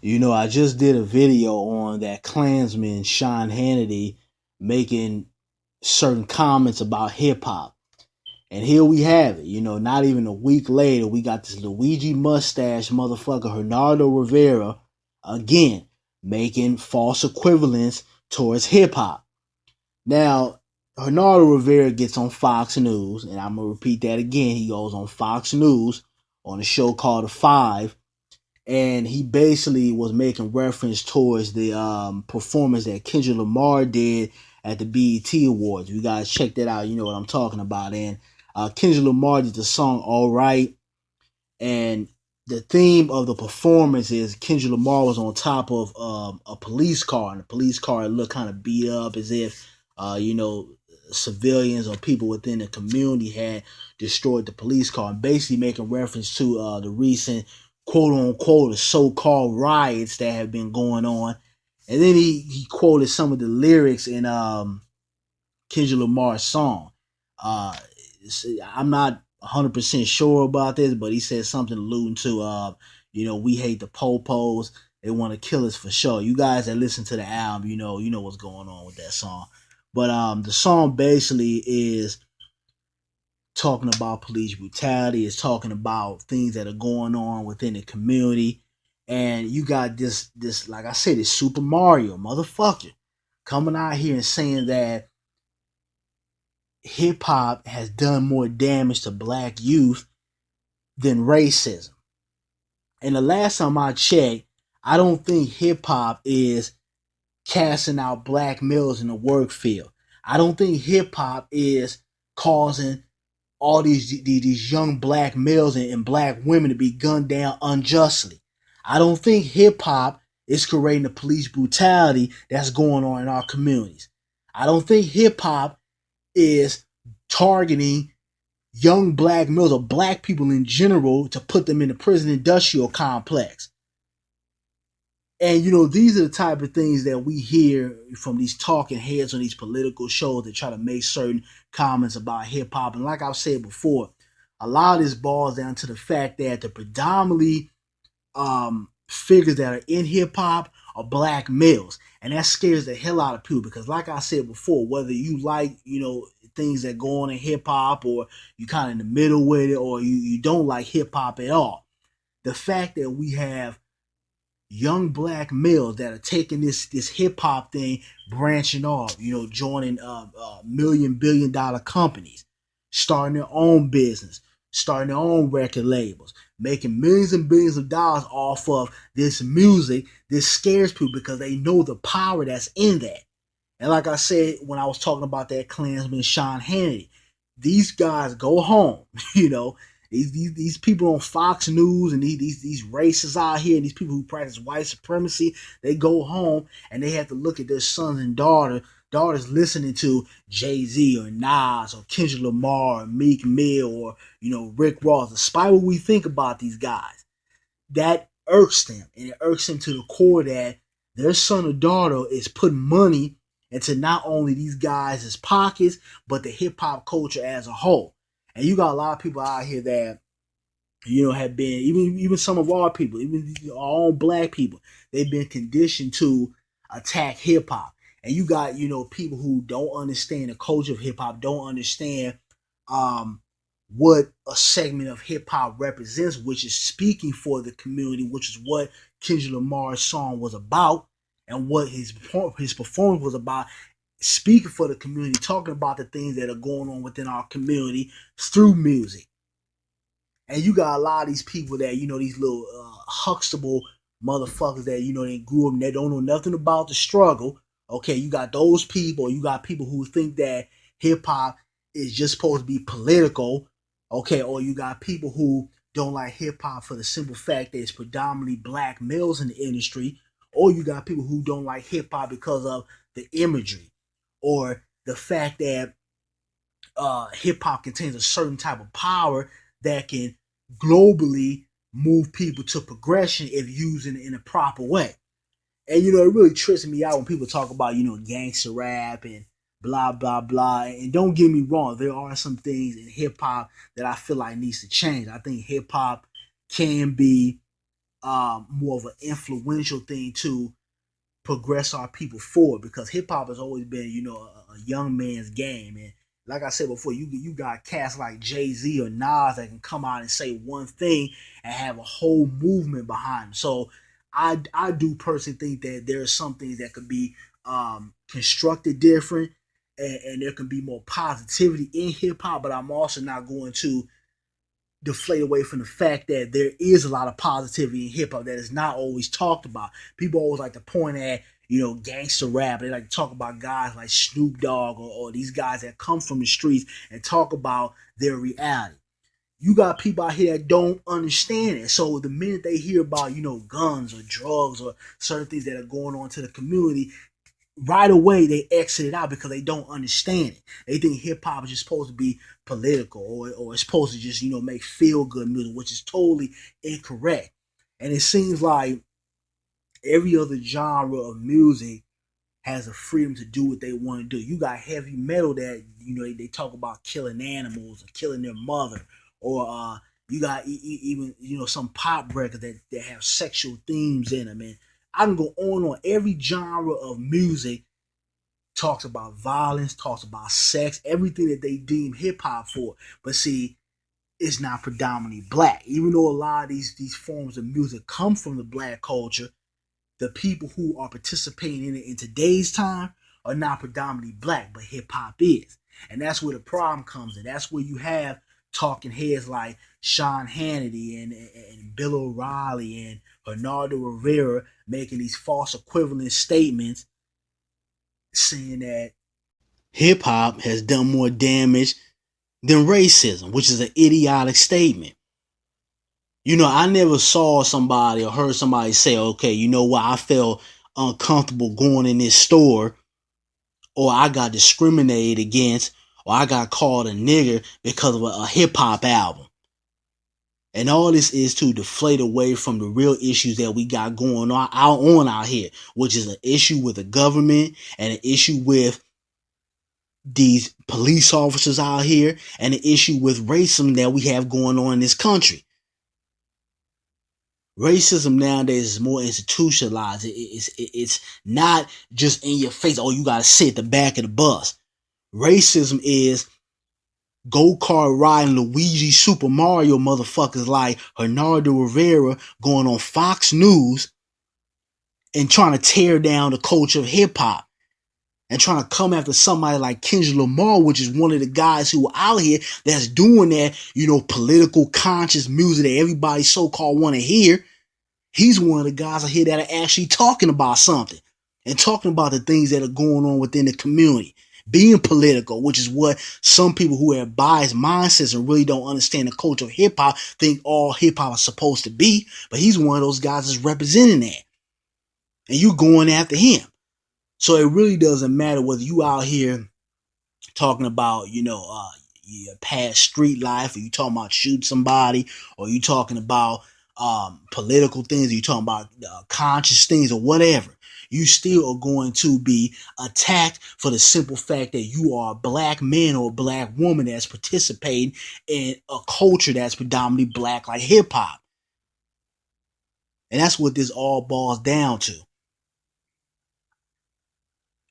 I just did a video on that Klansman Sean Hannity making certain comments about hip hop. And here we have it. Not even a week later, we got this Luigi mustache motherfucker, Bernardo Rivera, again, making false equivalence towards hip hop. Now, Bernardo Rivera gets on Fox News, and I'm going to repeat that again. He goes on Fox News on a show called The Five, and he basically was making reference towards the performance that Kendrick Lamar did at the BET Awards. You guys check that out. You know what I'm talking about. And Kendrick Lamar did the song "All Right," and the theme of the performance is Kendrick Lamar was on top of a police car, and the police car looked kind of beat up, as if civilians or people within the community had destroyed the police car, and basically making reference to the recent quote unquote so-called riots that have been going on. And then he quoted some of the lyrics in Kendrick Lamar's song. Uh, I'm not 100% sure about this, but he said something alluding to, we hate the popos. They want to kill us for sure. You guys that listen to the album, you know what's going on with that song. But the song basically is talking about police brutality. It's talking about things that are going on within the community. And you got this, like I said, this Super Mario motherfucker coming out here and saying that hip hop has done more damage to black youth than racism. And the last time I checked, I don't think hip hop is casting out black males in the work field. I don't think hip hop is causing all these young black males and black women to be gunned down unjustly. I don't think hip hop is creating the police brutality that's going on in our communities. I don't think hip hop is targeting young black males or black people in general to put them in the prison industrial complex. And these are the type of things that we hear from these talking heads on these political shows that try to make certain comments about hip hop. And like I've said before, a lot of this boils down to the fact that the predominantly figures that are in hip hop are black males. And that scares the hell out of people because, like I said before, whether you like, things that go on in hip hop or you kind of in the middle with it or you don't like hip hop at all, the fact that we have young black males that are taking this hip hop thing, branching off, joining $1 billion companies, starting their own business, starting their own record labels, making millions and billions of dollars off of this music. This scares people because they know the power that's in that. And like I said, when I was talking about that Klansman Sean Hannity, these guys go home, these people on Fox News and these racists out here and these people who practice white supremacy, they go home and they have to look at their sons and daughters listening to Jay-Z or Nas or Kendrick Lamar or Meek Mill or, Rick Ross. Despite what we think about these guys, that irks them. And it irks them to the core that their son or daughter is putting money into not only these guys' pockets, but the hip hop culture as a whole. And you got a lot of people out here that, have been, even some of our people, even our own black people, they've been conditioned to attack hip hop. And you got, people who don't understand the culture of hip hop, don't understand what a segment of hip hop represents, which is speaking for the community, which is what Kendrick Lamar's song was about and what his performance was about, speaking for the community, talking about the things that are going on within our community through music. And you got a lot of these people that, these little Huxtable motherfuckers that, they grew up and they don't know nothing about the struggle. Okay, you got those people. You got people who think that hip hop is just supposed to be political. Okay, or you got people who don't like hip hop for the simple fact that it's predominantly black males in the industry. Or you got people who don't like hip hop because of the imagery or the fact that hip hop contains a certain type of power that can globally move people to progression if used in a proper way. And it really trips me out when people talk about gangster rap and blah blah blah. And don't get me wrong, there are some things in hip hop that I feel like needs to change. I think hip hop can be more of an influential thing to progress our people forward, because hip hop has always been, a young man's game. And like I said before, you got cats like Jay-Z or Nas that can come out and say one thing and have a whole movement behind them. So I do personally think that there are some things that could be constructed different, and there can be more positivity in hip hop. But I'm also not going to deflate away from the fact that there is a lot of positivity in hip hop that is not always talked about. People always like to point at, gangster rap. They like to talk about guys like Snoop Dogg, or these guys that come from the streets and talk about their reality. You got people out here that don't understand it. So the minute they hear about, guns or drugs or certain things that are going on to the community, right away they exit it out because they don't understand it. They think hip hop is just supposed to be political, or it's supposed to just, make feel good music, which is totally incorrect. And it seems like every other genre of music has a freedom to do what they want to do. You got heavy metal that, they talk about killing animals or killing their mother, or you got even, some pop records that have sexual themes in them. And I can go on. Every genre of music talks about violence, talks about sex, everything that they deem hip hop for. But see, it's not predominantly black. Even though a lot of these forms of music come from the black culture, the people who are participating in it in today's time are not predominantly black, but hip hop is. And that's where the problem comes in. That's where you have talking heads like Sean Hannity and Bill O'Reilly and Bernardo Rivera making these false equivalent statements, saying that hip hop has done more damage than racism, which is an idiotic statement. I never saw somebody or heard somebody say, okay, you know what, I felt uncomfortable going in this store, or I got discriminated against, or I got called a nigger because of a hip hop album. And all this is to deflate away from the real issues that we got going on out here, which is an issue with the government and an issue with these police officers out here, and an issue with racism that we have going on in this country. Racism nowadays is more institutionalized. It's not just in your face. Oh, you got to sit at the back of the bus. Racism is go-kart riding Luigi Super Mario motherfuckers like Bernardo Rivera going on Fox News and trying to tear down the culture of hip-hop, and trying to come after somebody like Kendrick Lamar, which is one of the guys who are out here that's doing that, political conscious music that everybody so-called want to hear. He's one of the guys out here that are actually talking about something and talking about the things that are going on within the community, being political, which is what some people who have biased mindsets and really don't understand the culture of hip hop think all hip hop is supposed to be. But he's one of those guys that's representing that, and you going after him. So it really doesn't matter whether you out here talking about, your past street life, or you talking about shooting somebody, or you talking about political things, or you talking about conscious things, or whatever. You still are going to be attacked for the simple fact that you are a black man or a black woman that's participating in a culture that's predominantly black, like hip hop. And that's what this all boils down to.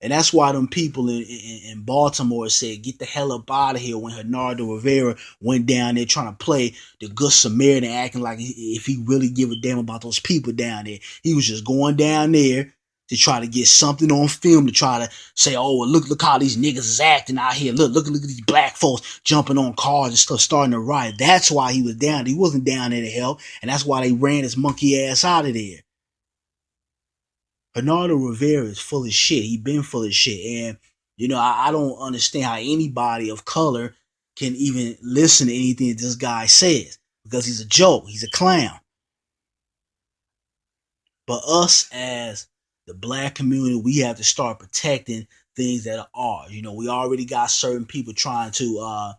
And that's why them people in Baltimore said, get the hell up out of here, when Bernardo Rivera went down there trying to play the Good Samaritan, acting like if he really give a damn about those people down there. He was just going down there to try to get something on film, to try to say, oh, look how these niggas is acting out here. Look at these black folks jumping on cars and stuff, starting to riot. That's why he was down there. He wasn't down there to help. And that's why they ran his monkey ass out of there. Bernardo Rivera is full of shit. He been full of shit. And, I don't understand how anybody of color can even listen to anything that this guy says, because he's a joke. He's a clown. But us as the black community, we have to start protecting things that are ours. We already got certain people trying to,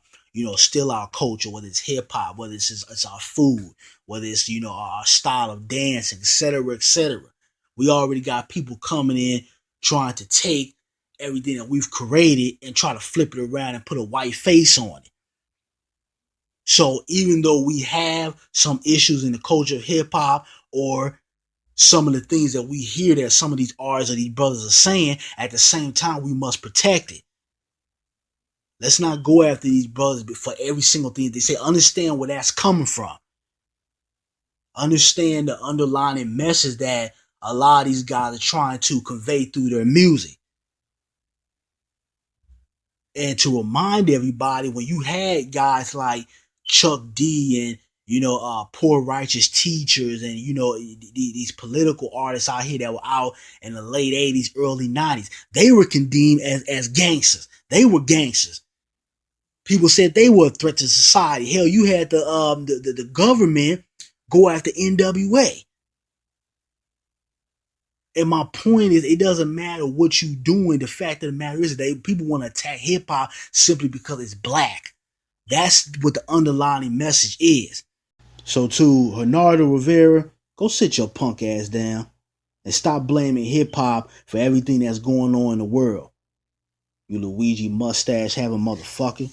steal our culture, whether it's hip hop, whether it's our food, whether it's, our style of dancing, etc., etc. We already got people coming in trying to take everything that we've created and try to flip it around and put a white face on it. So even though we have some issues in the culture of hip hop, or some of the things that we hear that some of these artists or these brothers are saying. At the same time, we must protect it. Let's not go after these brothers for every single thing they say. Understand where that's coming from. Understand the underlying message that a lot of these guys are trying to convey through their music. And to remind everybody, when you had guys like Chuck D and Poor Righteous Teachers and these political artists out here that were out in the late 80s, early 90s, they were condemned as gangsters. They were gangsters. People said they were a threat to society. Hell, you had the government go after NWA. And my point is, it doesn't matter what you're doing. The fact of the matter is that people want to attack hip hop simply because it's black. That's what the underlying message is. So to Bernardo Rivera, go sit your punk ass down and stop blaming hip hop for everything that's going on in the world. You Luigi mustache having motherfucker.